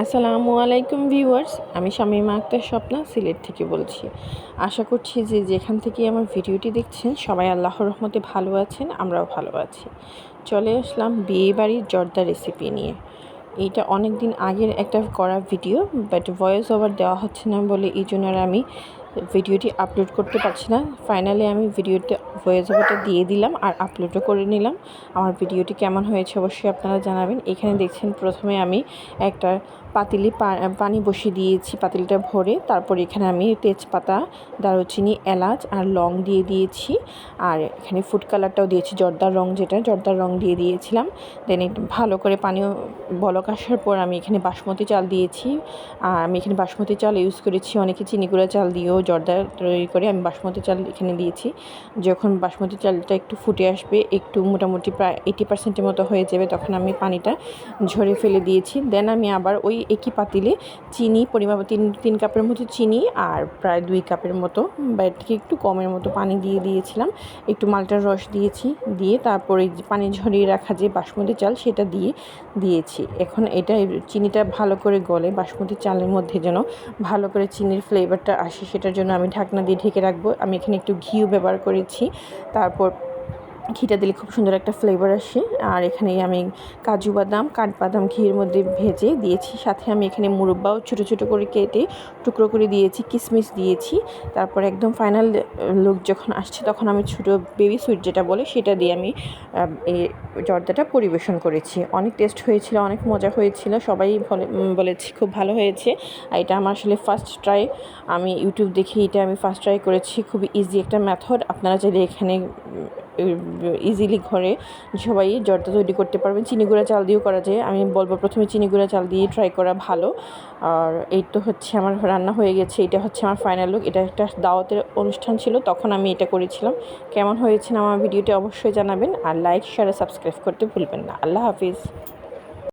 আসসালামু আলাইকুম ভিউয়ার্স, আমি শামীমা আক্তার স্বপ্না সিলেট থেকে বলছি। আশা করছি যে যেখান থেকে আমার ভিডিওটি দেখছেন সবাই আল্লাহর রহমতে ভালো আছেন, আমরাও ভালো আছি। চলে আসলাম বিয়েবাড়ির জর্দা রেসিপি নিয়ে। এইটা অনেক দিন আগের একটা করা ভিডিও, বাট ভয়েস ওভার দেওয়া হচ্ছে না বলে এই জন্য আর আমি ভিডিওটি আপলোড করতে পারছি না। ফাইনালি আমি ভিডিওতে ভয়েস ওভারটা দিয়ে দিলাম আর আপলোডও করে নিলাম। আমার ভিডিওটি কেমন হয়েছে অবশ্যই আপনারা জানাবেন। এখানে দেখছেন প্রথমে আমি একটা পাতিলে পানি বসিয়ে দিয়েছি, পাতিলটা ভরে। তারপর এখানে আমি তেজপাতা, দারুচিনি, এলাচ আর লং দিয়ে দিয়েছি। আর এখানে ফুড কালারটাও দিয়েছি, জর্দার রং, যেটা জর্দার রং দিয়ে দিয়েছিলাম। দেন একটু ভালো করে পানিও বলক আসার পর আমি এখানে বাসমতি চাল দিয়েছি। আর আমি এখানে বাসমতি চাল ইউজ করেছি, অনেকে চিনি গুঁড়া চাল দিয়েও জর্দা তৈরি করে। আমি বাসমতি চাল এখানে দিয়েছি। যখন বাসমতি চালটা একটু ফুটে আসবে, একটু মোটামুটি প্রায় 80% মতো হয়ে যাবে, তখন আমি পানিটা ঝরে ফেলে দিয়েছি। দেন আমি আবার ওই একই পাতিলে চিনি পরিমাপ তিন কাপের মতো চিনি আর প্রায় 2 কাপের মতো বা এর থেকে একটু কমের মতো পানি দিয়ে দিয়েছিলাম। একটু মাল্টার রস দিয়েছি, দিয়ে তারপরে পানি ঝরিয়ে রাখা যে বাসমতি চাল সেটা দিয়েছি। এখন এটা চিনিটা ভালো করে গলে বাসমতি চালের মধ্যে যেন ভালো করে চিনির ফ্লেভারটা আসে, সেটার জন্য আমি ঢাকনা দিয়ে ঢেকে রাখবো। আমি এখানে একটু ঘিও ব্যবহার করেছি। তারপর ঘিটা দিলে খুব সুন্দর একটা ফ্লেভার আসে। আর এখানে আমি কাজু বাদাম, কাঠবাদাম ঘিয়ের মধ্যে ভেজে দিয়েছি। সাথে আমি এখানে মুরব্বাও ছোটো ছোটো করে কেটে টুকরো করে দিয়েছি, কিশমিশ দিয়েছি। তারপর একদম ফাইনাল লুক যখন আসছে তখন আমি ছোটো বেবি সুইট যেটা বলে সেটা দিয়ে আমি এই জর্দাটা পরিবেশন করেছি। অনেক টেস্ট হয়েছিল, অনেক মজা হয়েছিল, সবাই বলেছি খুব ভালো হয়েছে। আর এটা আমার আসলে ফার্স্ট ট্রাই, আমি ইউটিউব দেখে এটা আমি ফার্স্ট ট্রাই করেছি। খুবই ইজি একটা মেথড, আপনারা চাইলে এখানে ইজিলি ঘরে সবাই জর্দা তৈরি করতে পারবেন। চিনি গুঁড়া চাল দিয়েও করা যায়, আমি বলবো প্রথমে চিনি গুঁড়া চাল দিয়ে ট্রাই করা ভালো। আর এই তো হচ্ছে আমার রান্না হয়ে গেছে, এটা হচ্ছে আমার ফাইনাল লুক। এটা একটা দাওয়াতের অনুষ্ঠান ছিল, তখন আমি এটা করেছিলাম। কেমন হয়েছে আমার ভিডিওটি অবশ্যই জানাবেন, আর লাইক, শেয়ার, সাবস্ক্রাইব করতে ভুলবেন না। আল্লাহ হাফিজ।